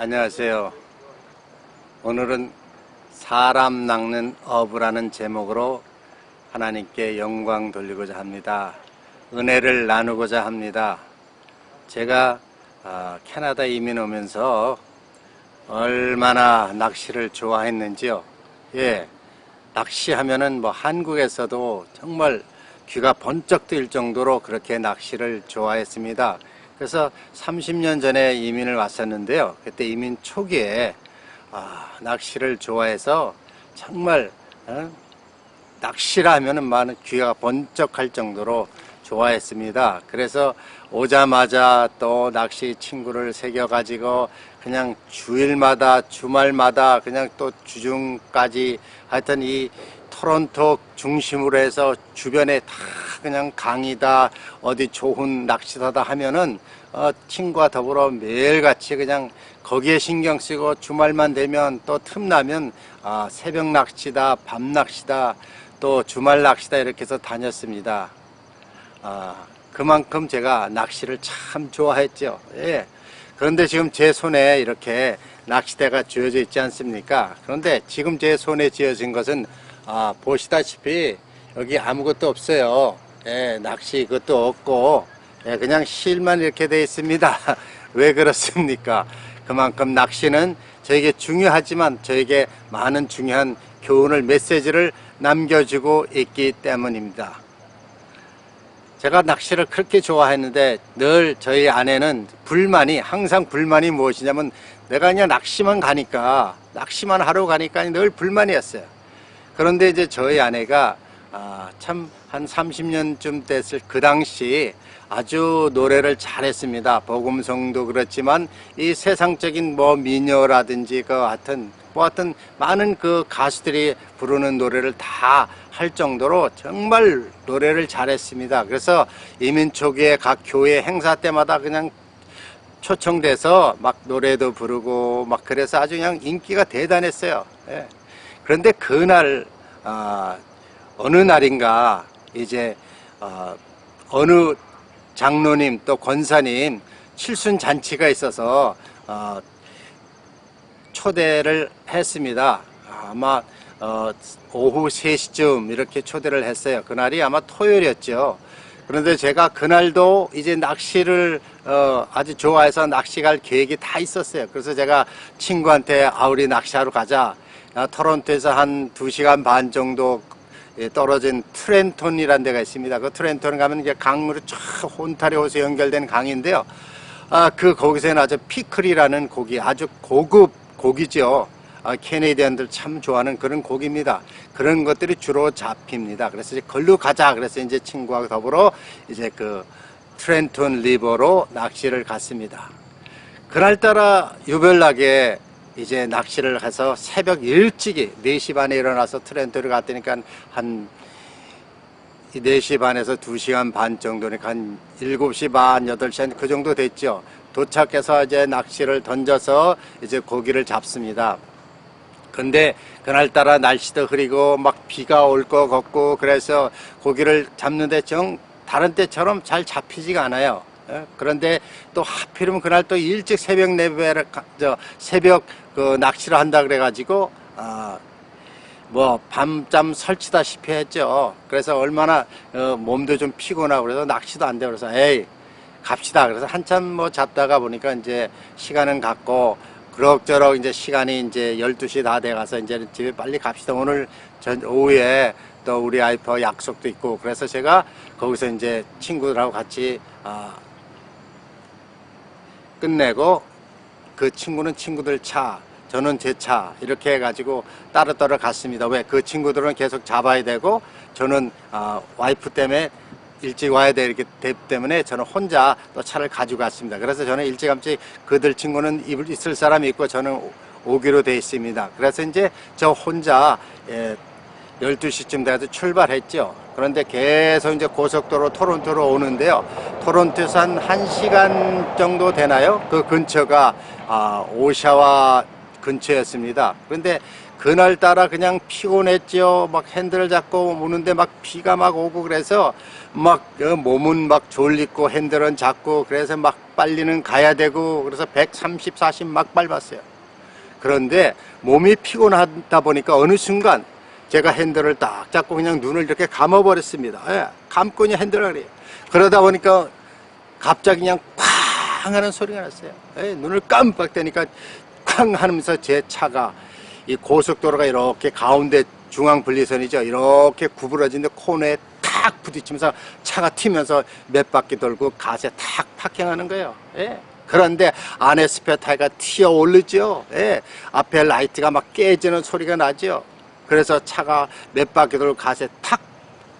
안녕하세요. 오늘은 사람 낚는 어부라는 제목으로 하나님께 영광 돌리고자 합니다. 은혜를 나누고자 합니다. 제가 캐나다 이민 오면서 얼마나 낚시를 좋아했는지요. 낚시하면은 한국에서도 정말 귀가 번쩍 뜨일 정도로 그렇게 낚시를 좋아했습니다. 그래서 30년 전에 이민을 왔었는데요. 그때 이민 초기에 낚시를 좋아해서 정말 낚시라 하면은 많은 귀가 번쩍할 정도로 좋아했습니다. 그래서 오자마자 또 낚시 친구를 새겨가지고 그냥 주일마다 주말마다 그냥 또 주중까지 하여튼 이 토론토 중심으로 해서 주변에 다 그냥 강이다 어디 좋은 낚시터다 하면은 친구와 더불어 매일같이 그냥 거기에 신경 쓰고 주말만 되면 또 틈나면 새벽 낚시다 밤 낚시다 또 주말 낚시다 이렇게 해서 다녔습니다. 그만큼 제가 낚시를 참 좋아했죠. 그런데 지금 제 손에 이렇게 낚시대가 쥐어져 있지 않습니까? 그런데 지금 제 손에 쥐어진 것은 보시다시피 여기 아무것도 없어요. 낚시 그것도 없고 그냥 실만 이렇게 되어 있습니다. 왜 그렇습니까? 그만큼 낚시는 저에게 중요하지만 저에게 많은 중요한 교훈을 메시지를 남겨주고 있기 때문입니다. 제가 낚시를 그렇게 좋아했는데 늘 저희 아내는 항상 불만이 무엇이냐면 내가 그냥 낚시만 하러 가니까 늘 불만이었어요. 그런데 이제 저희 아내가 참 한 30년쯤 됐을 그 당시 아주 노래를 잘했습니다. 복음성도 그렇지만 이 세상적인 미녀라든지 하여튼 많은 그 가수들이 부르는 노래를 다 할 정도로 정말 노래를 잘했습니다. 그래서 이민 초기에 각 교회 행사 때마다 그냥 초청돼서 노래도 부르고 그래서 아주 그냥 인기가 대단했어요. 그런데 그날 어느 날인가 이제 어느 장로님 또 권사님 칠순 잔치가 있어서 초대를 했습니다. 아마 오후 3시쯤 이렇게 초대를 했어요. 그날이 아마 토요일이었죠. 그런데 제가 그날도 이제 낚시를 아주 좋아해서 낚시 갈 계획이 다 있었어요. 그래서 제가 친구한테 우리 낚시하러 가자. 토론토에서 한 2시간 반 정도 떨어진 트렌톤이라는 데가 있습니다. 그 트렌톤 가면 이제 강물이 쫙 온타리오 호수에 연결된 강인데요. 거기서는 아주 피클이라는 고기, 아주 고급 고기죠. 캐네디언들 참 좋아하는 그런 고기입니다. 그런 것들이 주로 잡힙니다. 그래서 이제 걸로 가자. 그래서 이제 친구와 더불어 이제 그 트렌톤 리버로 낚시를 갔습니다. 그날따라 유별나게 이제 낚시를 해서 새벽 일찍이 4시 반에 일어나서 트렌토를 갔다니까 한 4시 반에서 2시간 반 정도니까 한 7시 반, 8시 그 정도 됐죠. 도착해서 이제 낚시를 던져서 이제 고기를 잡습니다. 근데 그날따라 날씨도 흐리고 비가 올 것 같고 그래서 고기를 잡는데 다른 때처럼 잘 잡히지가 않아요. 그런데 또 하필이면 그날 또 일찍 새벽 그 낚시를 한다 그래가지고 밤잠 설치다시피 했죠. 그래서 얼마나 몸도 좀 피곤하고 그래서 낚시도 안 되고 그래서 갑시다. 그래서 한참 잡다가 보니까 이제 시간은 갔고 그럭저럭 이제 시간이 이제 12시 다 돼가서 이제 집에 빨리 갑시다. 오늘 오후에 또 우리 와이프와 약속도 있고 그래서 제가 거기서 이제 친구들하고 같이 끝내고 그 친구는 친구들 차, 저는 제 차 이렇게 해가지고 따로따로 갔습니다. 왜? 그 친구들은 계속 잡아야 되고 저는 와이프 때문에 일찍 와야 되기 때문에 저는 혼자 또 차를 가지고 갔습니다. 그래서 저는 일찌감치 그들 친구는 있을 사람이 있고 저는 오기로 돼 있습니다. 그래서 이제 저 혼자 12시쯤 돼서 출발했죠. 그런데 계속 이제 고속도로 토론토로 오는데요. 토론토에서 한 1시간 정도 되나요? 그 근처가 오샤와 근처였습니다. 그런데 그날따라 그냥 피곤했죠. 막 핸들을 잡고 오는데 막 비가 막 오고 그래서 막 몸은 막 졸리고 핸들은 잡고 그래서 막 빨리는 가야 되고 그래서 130, 40 막 밟았어요. 그런데 몸이 피곤하다 보니까 어느 순간 제가 핸들을 딱 잡고 그냥 눈을 이렇게 감아버렸습니다. 예, 감고 그냥 핸들을 그래요. 그러다 보니까 갑자기 그냥 쾅 하는 소리가 났어요. 예, 눈을 깜빡 뜨니까 쾅 하면서 제 차가 이 고속도로가 이렇게 가운데 중앙 분리선이죠. 이렇게 구부러진데 코너에 탁 부딪히면서 차가 튀면서 몇 바퀴 돌고 가세 탁 파킹하는 거예요. 예. 그런데 안에 스페어 타이어가 튀어 오르죠. 예. 앞에 라이트가 막 깨지는 소리가 나죠. 그래서 차가 몇 바퀴 돌고 가세 탁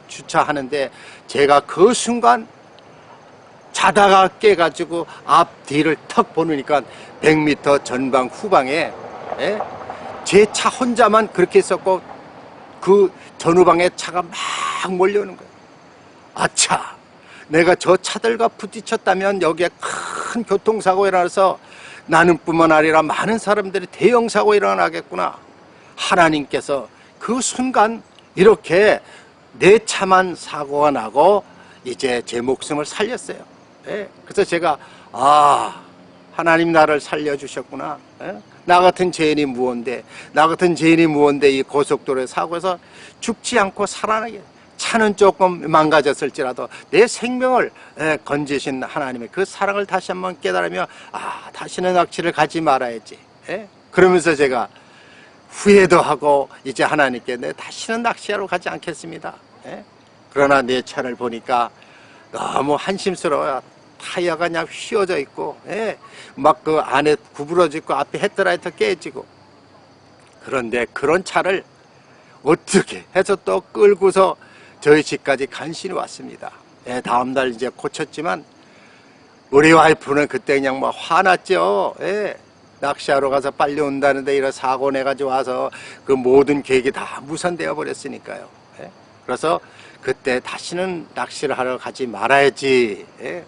주차하는데 제가 그 순간 자다가 깨가지고 앞 뒤를 턱 보니까 100m 전방 후방에 예? 제 차 혼자만 그렇게 있었고 그 전후방에 차가 막 몰려오는 거예요. 아차, 내가 저 차들과 부딪혔다면 여기에 큰 교통사고가 일어나서 나는 뿐만 아니라 많은 사람들이 대형 사고가 일어나겠구나. 하나님께서 그 순간 이렇게 내 차만 사고가 나고 이제 제 목숨을 살렸어요. 예? 그래서 제가 하나님 나를 살려주셨구나. 예? 나 같은 죄인이 무언데 이 고속도로에 사고해서 죽지 않고 살아나게, 차는 조금 망가졌을지라도 내 생명을 건지신 하나님의 그 사랑을 다시 한번 깨달으며 다시는 낚시를 가지 말아야지. 예? 그러면서 제가 후회도 하고 이제 하나님께 다시는 낚시하러 가지 않겠습니다. 예? 그러나 내 차를 보니까 너무 한심스러워요. 타이어가 그냥 휘어져 있고, 예, 막 그 안에 구부러지고 앞에 헤드라이트 깨지고. 그런데 그런 차를 어떻게 해서 또 끌고서 저희 집까지 간신히 왔습니다. 예, 다음날 이제 고쳤지만 우리 와이프는 그때 그냥 막 화났죠. 예, 낚시하러 가서 빨리 온다는데 이런 사고 내가지고 와서 그 모든 계획이 다 무산되어 버렸으니까요. 예? 그래서 그때 다시는 낚시를 하러 가지 말아야지. 예?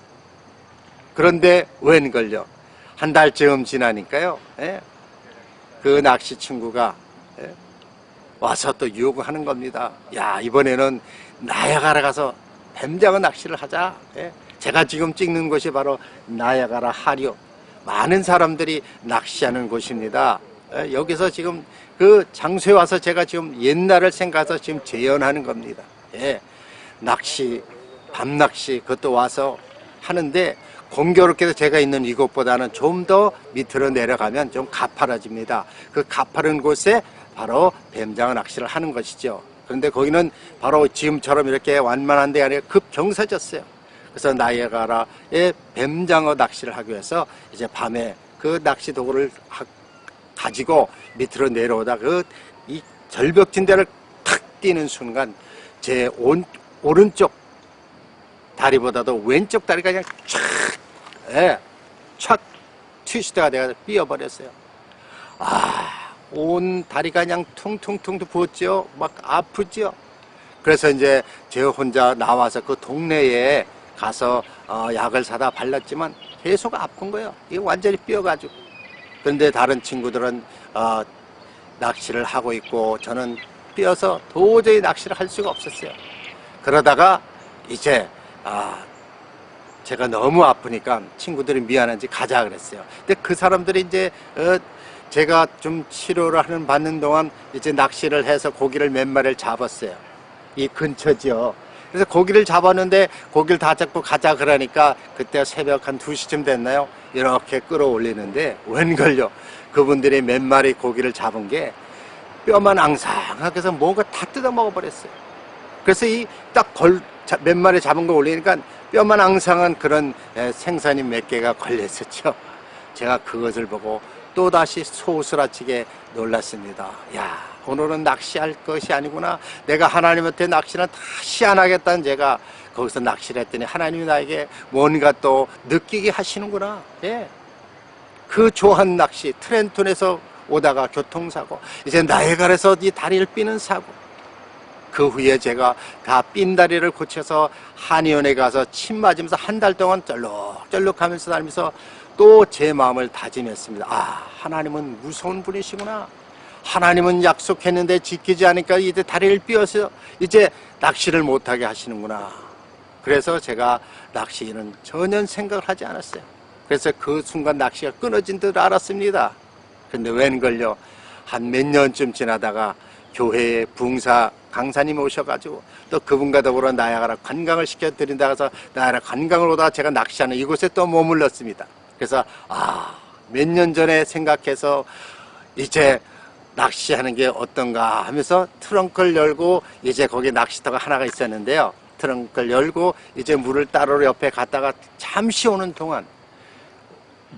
그런데 웬걸요, 한 달쯤 지나니까요, 예? 그 낚시 친구가 예? 와서 또 유혹하는 겁니다. 야, 이번에는 나야가라 가서 뱀장어 낚시를 하자. 예? 제가 지금 찍는 곳이 바로 나야가라 하류, 많은 사람들이 낚시하는 곳입니다. 예? 여기서 지금 그 장소에 와서 제가 지금 옛날을 생각해서 지금 재현하는 겁니다. 예? 낚시, 밤낚시 그것도 와서 하는데 공교롭게도 제가 있는 이곳보다는 좀 더 밑으로 내려가면 좀 가파라집니다. 그 가파른 곳에 바로 뱀장어 낚시를 하는 것이죠. 그런데 거기는 바로 지금처럼 이렇게 완만한 데 아니라 급경사졌어요. 그래서 나이아가라에 뱀장어 낚시를 하기 위해서 이제 밤에 그 낚시 도구를 가지고 밑으로 내려오다 이 절벽진대를 탁 뛰는 순간 제 오른쪽 다리보다도 왼쪽 다리가 그냥 촥 트위스트가 돼서 삐어버렸어요. 온 다리가 그냥 퉁퉁퉁 부었죠. 막 아프죠. 그래서 이제 제 혼자 나와서 그 동네에 가서 약을 사다 발랐지만 계속 아픈 거예요. 이거 완전히 삐어가지고. 그런데 다른 친구들은 낚시를 하고 있고 저는 삐어서 도저히 낚시를 할 수가 없었어요. 그러다가 이제 제가 너무 아프니까 친구들이 미안한지 가자 그랬어요. 근데 그 사람들이 이제 제가 좀 치료를 받는 동안 이제 낚시를 해서 고기를 몇 마리를 잡았어요. 이 근처죠. 그래서 고기를 잡았는데 고기를 다 잡고 가자 그러니까 그때 새벽 한 2시쯤 됐나요? 이렇게 끌어올리는데 웬걸요, 그분들이 몇 마리 고기를 잡은 게 뼈만 앙상하게 해서 뭔가 다 뜯어 먹어버렸어요. 그래서 이 딱 몇 마리 잡은 거 올리니까 뼈만 앙상한 그런 생선이 몇 개가 걸렸었죠. 제가 그것을 보고 또다시 소스라치게 놀랐습니다. 야, 오늘은 낚시할 것이 아니구나. 내가 하나님한테 낚시는 다시 안 하겠다는 제가 거기서 낚시를 했더니 하나님이 나에게 뭔가 또 느끼게 하시는구나. 예. 그 조한 낚시, 트렌톤에서 오다가 교통사고, 이제 나이아가라에서 이 다리를 삐는 사고. 그 후에 제가 다 삔 다리를 고쳐서 한의원에 가서 침 맞으면서 한 달 동안 쩔룩쩔룩하면서 다니면서 또 제 마음을 다짐했습니다. 하나님은 무서운 분이시구나. 하나님은 약속했는데 지키지 않으니까 이제 다리를 삐어서 이제 낚시를 못하게 하시는구나. 그래서 제가 낚시는 전혀 생각을 하지 않았어요. 그래서 그 순간 낚시가 끊어진 듯 알았습니다. 근데 웬걸요, 한 몇 년쯤 지나다가 교회에 붕사 강사님 오셔가지고 또 그분과 더불어 나야가라 관광을 시켜드린다 해서 나야가라 관광을 오다가 제가 낚시하는 이곳에 또 머물렀습니다. 그래서 몇 년 전에 생각해서 이제 낚시하는 게 어떤가 하면서 트렁크를 열고, 이제 거기 낚시터가 하나가 있었는데요, 트렁크를 열고 이제 물을 따로 옆에 갔다가 잠시 오는 동안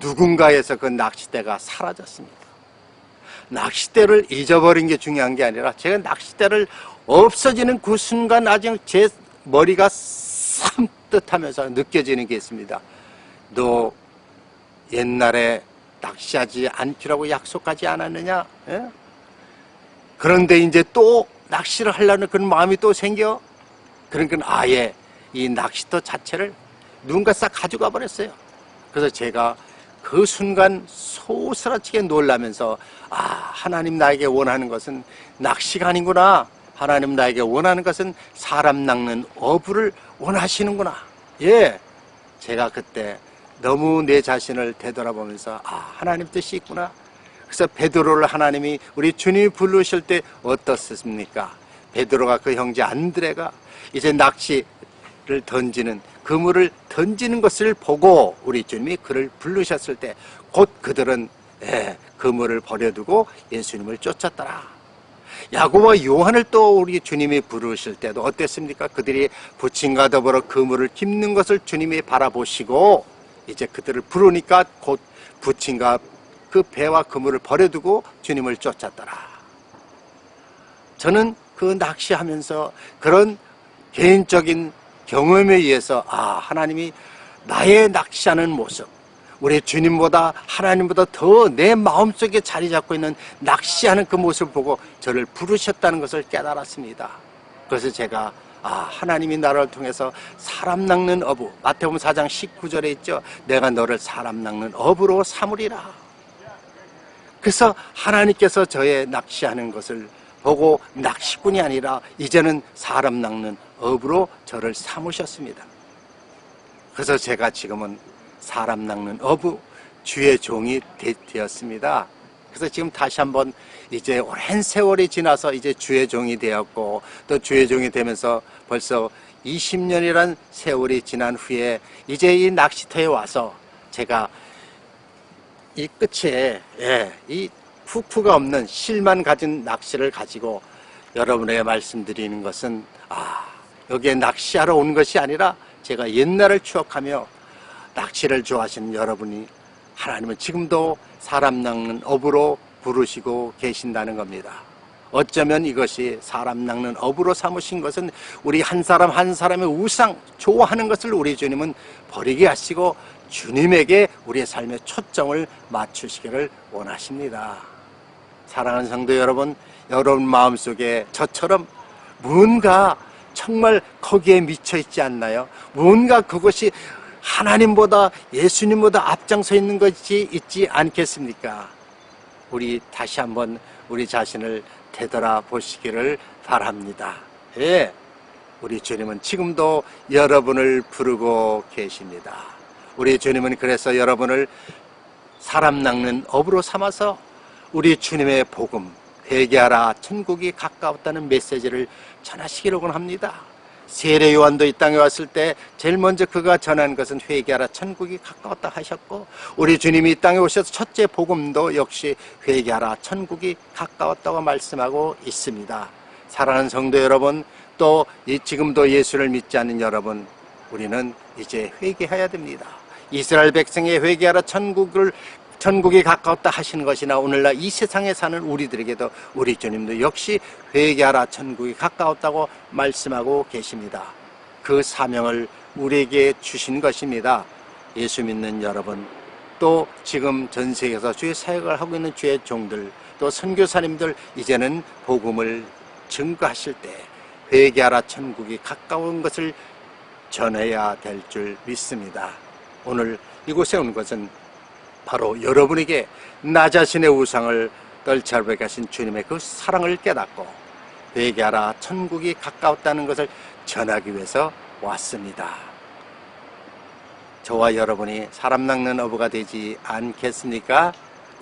누군가에서 그 낚싯대가 사라졌습니다. 낚싯대를 잊어버린 게 중요한 게 아니라 제가 낚싯대를 없어지는 그 순간 아직 제 머리가 삼뜻하면서 느껴지는 게 있습니다. 너 옛날에 낚시하지 않기라고 약속하지 않았느냐? 예? 그런데 이제 또 낚시를 하려는 그런 마음이 또 생겨. 그러니까 아예 이 낚시터 자체를 누군가 싹 가져가 버렸어요. 그래서 제가 그 순간 소스라치게 놀라면서 하나님 나에게 원하는 것은 낚시가 아니구나. 하나님 나에게 원하는 것은 사람 낚는 어부를 원하시는구나. 예, 제가 그때 너무 내 자신을 되돌아보면서 하나님 뜻이 있구나. 그래서 베드로를 하나님이 우리 주님이 부르실 때 어떻습니까? 베드로가 그 형제 안드레가 이제 낚시를 던지는, 그물을 던지는 것을 보고 우리 주님이 그를 부르셨을 때 곧 그들은 그물을 버려두고 예수님을 쫓았더라. 야고보와 요한을 또 우리 주님이 부르실 때도 어땠습니까? 그들이 부침과 더불어 그물을 깁는 것을 주님이 바라보시고 이제 그들을 부르니까 곧 부침과 그 배와 그물을 버려두고 주님을 쫓았더라. 저는 그 낚시하면서 그런 개인적인 경험에 의해서 하나님이 나의 낚시하는 모습, 우리 주님보다 하나님보다 더 내 마음속에 자리 잡고 있는 낚시하는 그 모습을 보고 저를 부르셨다는 것을 깨달았습니다. 그래서 제가 하나님이 나를 통해서 사람 낚는 어부, 마태복음 4장 19절에 있죠. 내가 너를 사람 낚는 어부로 삼으리라. 그래서 하나님께서 저의 낚시하는 것을 보고 낚시꾼이 아니라 이제는 사람 낚는 어부로 저를 삼으셨습니다. 그래서 제가 지금은 사람 낚는 어부, 주의 종이 되었습니다. 그래서 지금 다시 한번 이제 오랜 세월이 지나서 이제 주의 종이 되었고, 또 주의 종이 되면서 벌써 20년이란 세월이 지난 후에 이제 이 낚시터에 와서 제가 이 끝에 이 푹푹가 없는 실만 가진 낚시를 가지고 여러분에게 말씀드리는 것은 여기에 낚시하러 온 것이 아니라 제가 옛날을 추억하며 낚시를 좋아하시는 여러분이 하나님은 지금도 사람 낚는 어부로 부르시고 계신다는 겁니다. 어쩌면 이것이 사람 낚는 어부로 삼으신 것은 우리 한 사람 한 사람의 우상, 좋아하는 것을 우리 주님은 버리게 하시고 주님에게 우리의 삶의 초점을 맞추시기를 원하십니다. 사랑하는 성도 여러분, 여러분 마음속에 저처럼 뭔가 정말 거기에 미쳐 있지 않나요? 뭔가 그것이 하나님보다 예수님보다 앞장서 있는 것이 있지 않겠습니까? 우리 다시 한번 우리 자신을 되돌아보시기를 바랍니다. 예, 우리 주님은 지금도 여러분을 부르고 계십니다. 우리 주님은 그래서 여러분을 사람 낚는 어부로 삼아서 우리 주님의 복음, 회개하라 천국이 가까웠다는 메시지를 전하시기를 원합니다. 세례 요한도 이 땅에 왔을 때 제일 먼저 그가 전한 것은 회개하라 천국이 가까웠다 하셨고, 우리 주님이 이 땅에 오셔서 첫째 복음도 역시 회개하라 천국이 가까웠다고 말씀하고 있습니다. 사랑하는 성도 여러분, 또 지금도 예수를 믿지 않는 여러분, 우리는 이제 회개해야 됩니다. 이스라엘 백성의 회개하라 천국이 가까웠다 하시는 것이나 오늘날 이 세상에 사는 우리들에게도 우리 주님도 역시 회개하라 천국이 가까웠다고 말씀하고 계십니다. 그 사명을 우리에게 주신 것입니다. 예수 믿는 여러분, 또 지금 전 세계에서 주의 사역을 하고 있는 주의 종들, 또 선교사님들, 이제는 복음을 증거하실 때 회개하라 천국이 가까운 것을 전해야 될 줄 믿습니다. 오늘 이곳에 온 것은 바로 여러분에게 나 자신의 우상을 떨치하러 가신 주님의 그 사랑을 깨닫고 회개하라 천국이 가까웠다는 것을 전하기 위해서 왔습니다. 저와 여러분이 사람 낚는 어부가 되지 않겠습니까?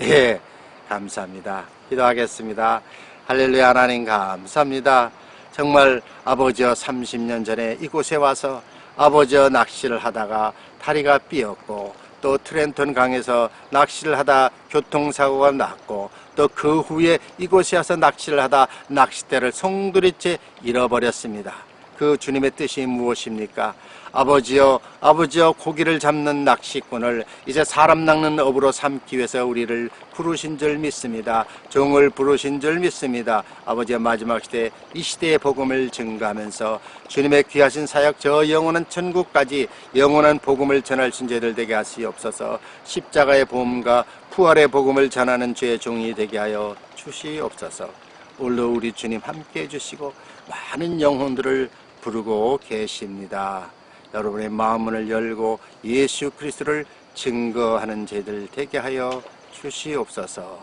예, 감사합니다. 기도하겠습니다. 할렐루야. 하나님 감사합니다. 정말 아버지여 30년 전에 이곳에 와서 아버지여 낚시를 하다가 다리가 삐었고 또 트렌턴 강에서 낚시를 하다 교통사고가 났고 또 그 후에 이곳에 와서 낚시를 하다 낚싯대를 송두리째 잃어버렸습니다. 그 주님의 뜻이 무엇입니까? 아버지여 고기를 잡는 낚시꾼을 이제 사람 낚는 업으로 삼기 위해서 우리를 부르신 줄 믿습니다. 종을 부르신 줄 믿습니다. 아버지여 마지막 시대 이 시대의 복음을 증거하면서 주님의 귀하신 사역 저 영원한 천국까지 영원한 복음을 전할 신제들 되게 하시옵소서. 십자가의 복음과 부활의 복음을 전하는 주의 종이 되게 하여 주시옵소서. 오늘도 우리 주님 함께 해주시고 많은 영혼들을 부르고 계십니다. 여러분의 마음문을 열고 예수 그리스도를 증거하는 제들 되게 하여 주시옵소서.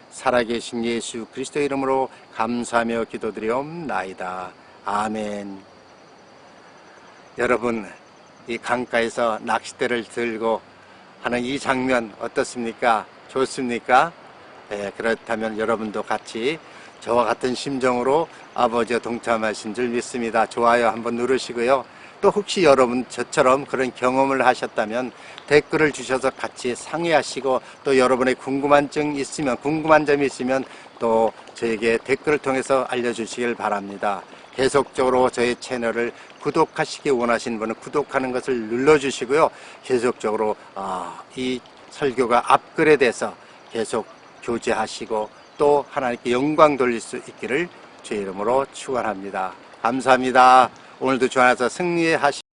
살아계신 예수 그리스도 이름으로 감사하며 기도드리옵나이다. 아멘. 여러분, 이 강가에서 낚싯대를 들고 하는 이 장면 어떻습니까? 좋습니까? 네, 그렇다면 여러분도 같이 저와 같은 심정으로 아버지와 동참하신 줄 믿습니다. 좋아요 한번 누르시고요. 또 혹시 여러분 저처럼 그런 경험을 하셨다면 댓글을 주셔서 같이 상의하시고 또 여러분의 궁금한 점이 있으면 또 저에게 댓글을 통해서 알려주시길 바랍니다. 계속적으로 저희 채널을 구독하시기 원하시는 분은 구독하는 것을 눌러주시고요. 계속적으로 이 설교가 업그레이드돼서 계속 교제하시고 또 하나님께 영광 돌릴 수 있기를 주의 이름으로 축원합니다. 감사합니다. 오늘도 주 안에서 승리하시